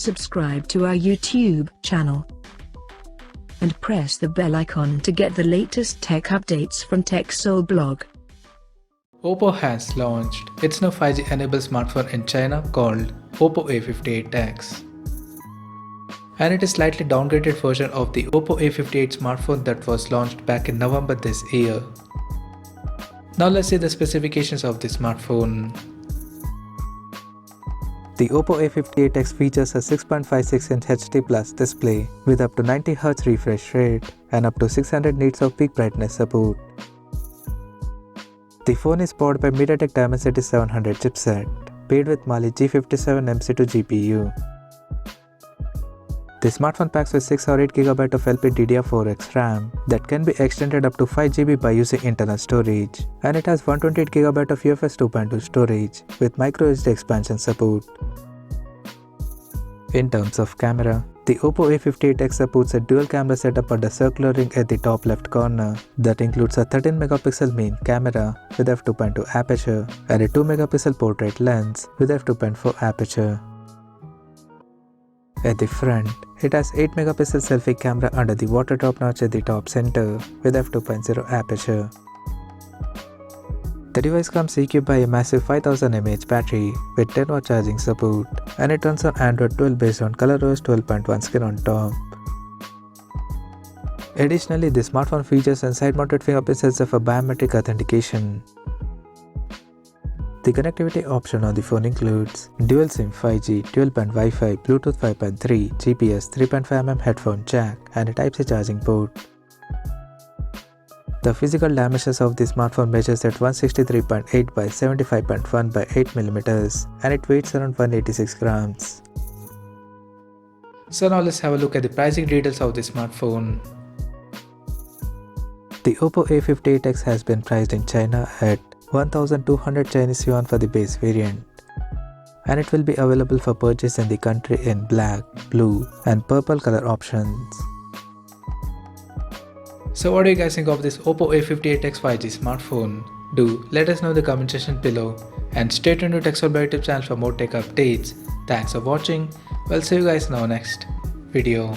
subscribe to our YouTube channel and press the bell icon to get the latest tech updates from TechSole blog. Oppo has launched its new 5G enabled smartphone in China called Oppo A58x. And it is slightly downgraded version of the Oppo A58 smartphone that was launched back in November this year. Now let's see the specifications of the smartphone. The Oppo A58x features a 6.56-inch HD Plus display with up to 90Hz refresh rate and up to 600 nits of peak brightness support. The phone is powered by MediaTek Dimensity 700 chipset, paired with Mali-G57 MC2 GPU. The smartphone packs with 6 or 8GB of LPDDR4x RAM that can be extended up to 5GB by using internal storage, and it has 128GB of UFS 2.2 storage with microSD expansion support. In terms of camera, the Oppo A58x supports a dual camera setup at the circular ring at the top left corner that includes a 13MP main camera with f2.2 aperture and a 2MP portrait lens with f2.4 aperture. At the front, it has 8MP selfie camera under the water drop notch at the top center with f2.0 aperture. The device comes equipped by a massive 5000 mAh battery with 10W charging support, and it runs on Android 12 based on ColorOS 12.1 skin on top. Additionally, the smartphone features a side-mounted fingerprint sensor for biometric authentication. The connectivity option on the phone includes dual SIM 5G, dual-band Wi-Fi, Bluetooth 5.3, GPS, 3.5mm headphone jack, and a Type-C charging port. The physical dimensions of the smartphone measures at 163.8 by 75.1 by 8mm, and it weighs around 186 grams. So now let's have a look at the pricing details of the smartphone. The Oppo A58x has been priced in China at 1200 Chinese yuan for the base variant, and it will be available for purchase in the country in black, blue, and purple color options. So what do you guys think of this Oppo A58x 5G smartphone? Do let us know in the comment section below, and stay tuned to TechSole YouTube channel for more tech updates. Thanks for watching. We'll see you guys in our next video.